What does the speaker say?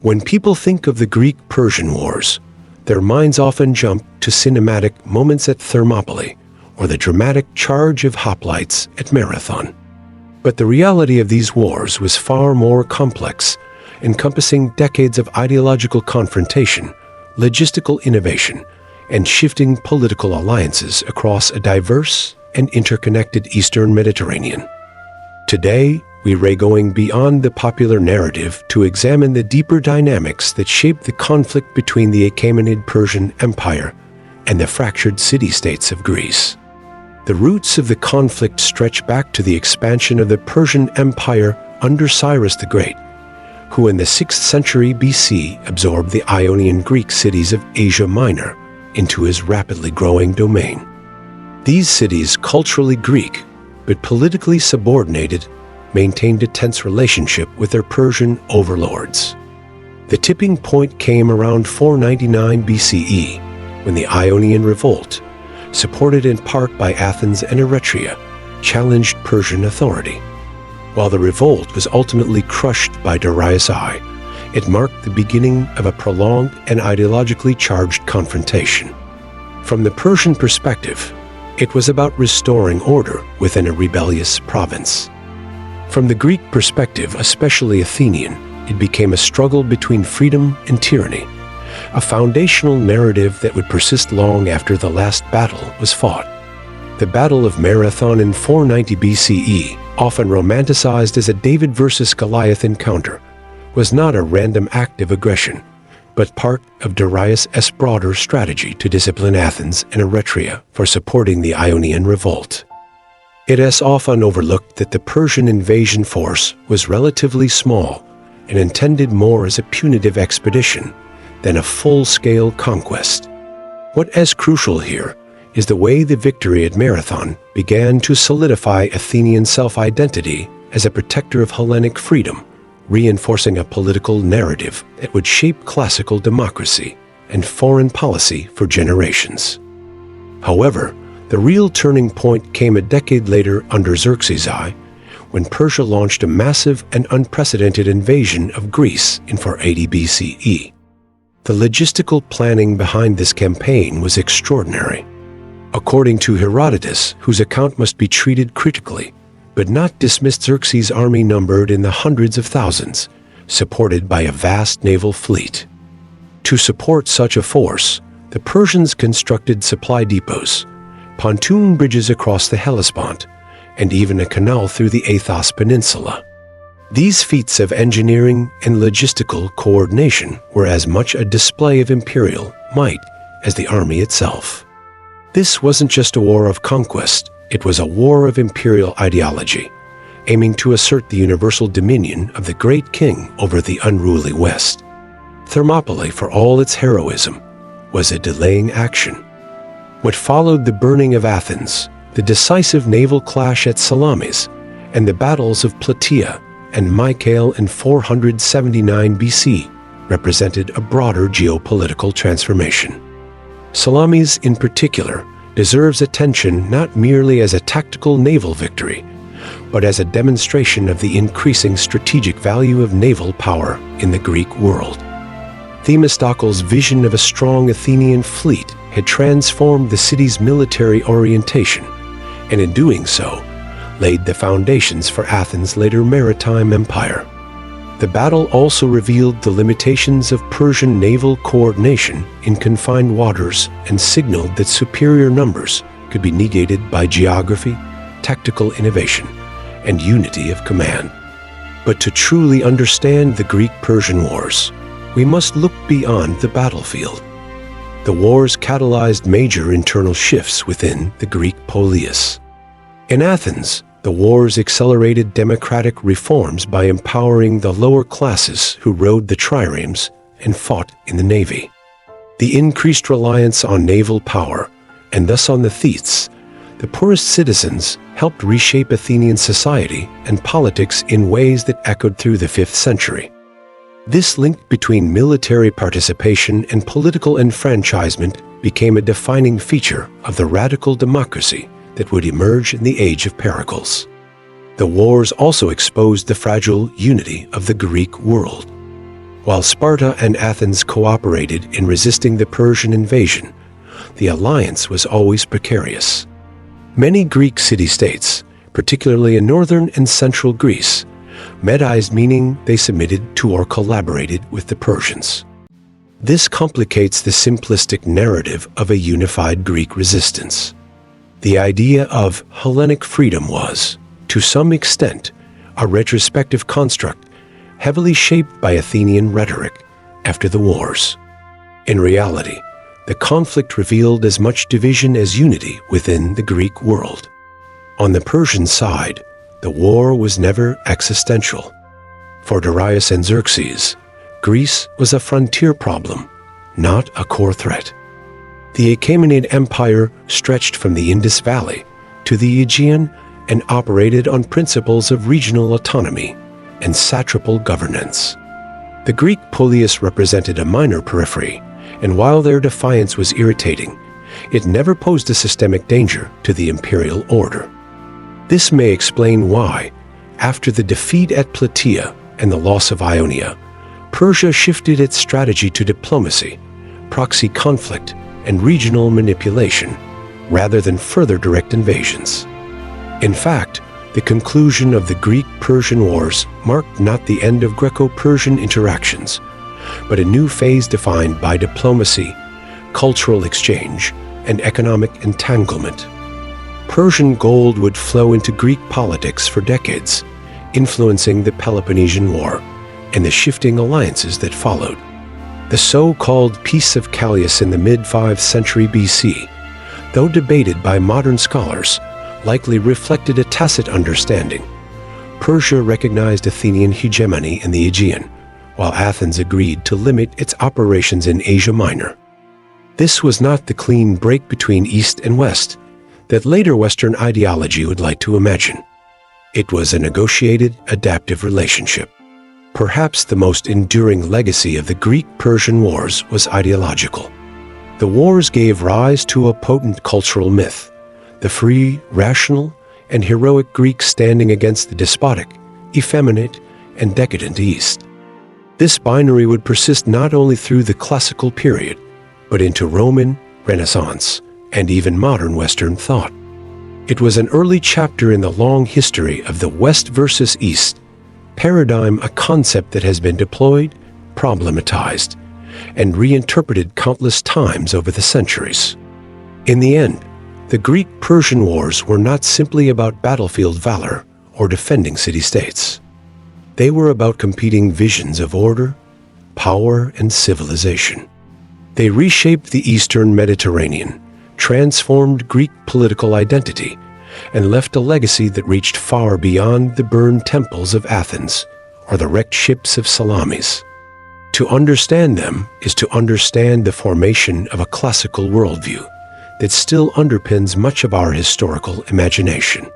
When people think of the Greek-Persian Wars, their minds often jump to cinematic moments at Thermopylae or the dramatic charge of hoplites at Marathon. But the reality of these wars was far more complex, encompassing decades of ideological confrontation, logistical innovation, and shifting political alliances across a diverse and interconnected Eastern Mediterranean. Today, we're going beyond the popular narrative to examine the deeper dynamics that shaped the conflict between the Achaemenid Persian Empire and the fractured city-states of Greece. The roots of the conflict stretch back to the expansion of the Persian Empire under Cyrus the Great, who in the 6th century BC absorbed the Ionian Greek cities of Asia Minor into his rapidly growing domain. These cities, culturally Greek but politically subordinated, maintained a tense relationship with their Persian overlords. The tipping point came around 499 BCE, when the Ionian Revolt, supported in part by Athens and Eretria, challenged Persian authority. While the revolt was ultimately crushed by Darius I, it marked the beginning of a prolonged and ideologically charged confrontation. From the Persian perspective, it was about restoring order within a rebellious province. From the Greek perspective, especially Athenian, it became a struggle between freedom and tyranny, a foundational narrative that would persist long after the last battle was fought. The Battle of Marathon in 490 BCE, often romanticized as a David versus Goliath encounter, was not a random act of aggression, but part of Darius' broader strategy to discipline Athens and Eretria for supporting the Ionian Revolt. It is often overlooked that the Persian invasion force was relatively small and intended more as a punitive expedition than a full-scale conquest. What is crucial here is the way the victory at Marathon began to solidify Athenian self-identity as a protector of Hellenic freedom, reinforcing a political narrative that would shape classical democracy and foreign policy for generations. However, the real turning point came a decade later under Xerxes I, when Persia launched a massive and unprecedented invasion of Greece in 480 BCE. The logistical planning behind this campaign was extraordinary. According to Herodotus, whose account must be treated critically, but not dismissed, Xerxes' army numbered in the hundreds of thousands, supported by a vast naval fleet. To support such a force, the Persians constructed supply depots, pontoon bridges across the Hellespont, and even a canal through the Athos Peninsula. These feats of engineering and logistical coordination were as much a display of imperial might as the army itself. This wasn't just a war of conquest, it was a war of imperial ideology, aiming to assert the universal dominion of the great king over the unruly West. Thermopylae, for all its heroism, was a delaying action. What followed the burning of Athens, the decisive naval clash at Salamis, and the battles of Plataea and Mycale in 479 BC represented a broader geopolitical transformation. Salamis, in particular, deserves attention not merely as a tactical naval victory, but as a demonstration of the increasing strategic value of naval power in the Greek world. Themistocles' vision of a strong Athenian fleet had transformed the city's military orientation, and in doing so, laid the foundations for Athens' later maritime empire. The battle also revealed the limitations of Persian naval coordination in confined waters and signaled that superior numbers could be negated by geography, tactical innovation, and unity of command. But to truly understand the Greek-Persian Wars, we must look beyond the battlefield. The wars catalyzed major internal shifts within the Greek polis. In Athens, the wars accelerated democratic reforms by empowering the lower classes who rode the triremes and fought in the navy. The increased reliance on naval power, and thus on the Thetes, the poorest citizens, helped reshape Athenian society and politics in ways that echoed through the 5th century. This link between military participation and political enfranchisement became a defining feature of the radical democracy that would emerge in the Age of Pericles. The wars also exposed the fragile unity of the Greek world. While Sparta and Athens cooperated in resisting the Persian invasion, the alliance was always precarious. Many Greek city-states, particularly in northern and central Greece, medized, meaning they submitted to or collaborated with the Persians. This complicates the simplistic narrative of a unified Greek resistance. The idea of Hellenic freedom was, to some extent, a retrospective construct heavily shaped by Athenian rhetoric after the wars. In reality, the conflict revealed as much division as unity within the Greek world. On the Persian side, the war was never existential. For Darius and Xerxes, Greece was a frontier problem, not a core threat. The Achaemenid Empire stretched from the Indus Valley to the Aegean and operated on principles of regional autonomy and satrapal governance. The Greek polis represented a minor periphery, and while their defiance was irritating, it never posed a systemic danger to the imperial order. This may explain why, after the defeat at Plataea and the loss of Ionia, Persia shifted its strategy to diplomacy, proxy conflict, and regional manipulation, rather than further direct invasions. In fact, the conclusion of the Greek-Persian Wars marked not the end of Greco-Persian interactions, but a new phase defined by diplomacy, cultural exchange, and economic entanglement. Persian gold would flow into Greek politics for decades, influencing the Peloponnesian War and the shifting alliances that followed. The so-called Peace of Callias in the mid-5th century BC, though debated by modern scholars, likely reflected a tacit understanding. Persia recognized Athenian hegemony in the Aegean, while Athens agreed to limit its operations in Asia Minor. This was not the clean break between East and West that later Western ideology would like to imagine. It was a negotiated, adaptive relationship. Perhaps the most enduring legacy of the Greek-Persian Wars was ideological. The wars gave rise to a potent cultural myth, the free, rational, and heroic Greeks standing against the despotic, effeminate, and decadent East. This binary would persist not only through the classical period, but into Roman, Renaissance, and even modern Western thought. It was an early chapter in the long history of the West versus East paradigm, a concept that has been deployed, problematized, and reinterpreted countless times over the centuries. In the end, the Greek-Persian Wars were not simply about battlefield valor or defending city-states. They were about competing visions of order, power, and civilization. They reshaped the Eastern Mediterranean, transformed Greek political identity, and left a legacy that reached far beyond the burned temples of Athens or the wrecked ships of Salamis. To understand them is to understand the formation of a classical worldview that still underpins much of our historical imagination.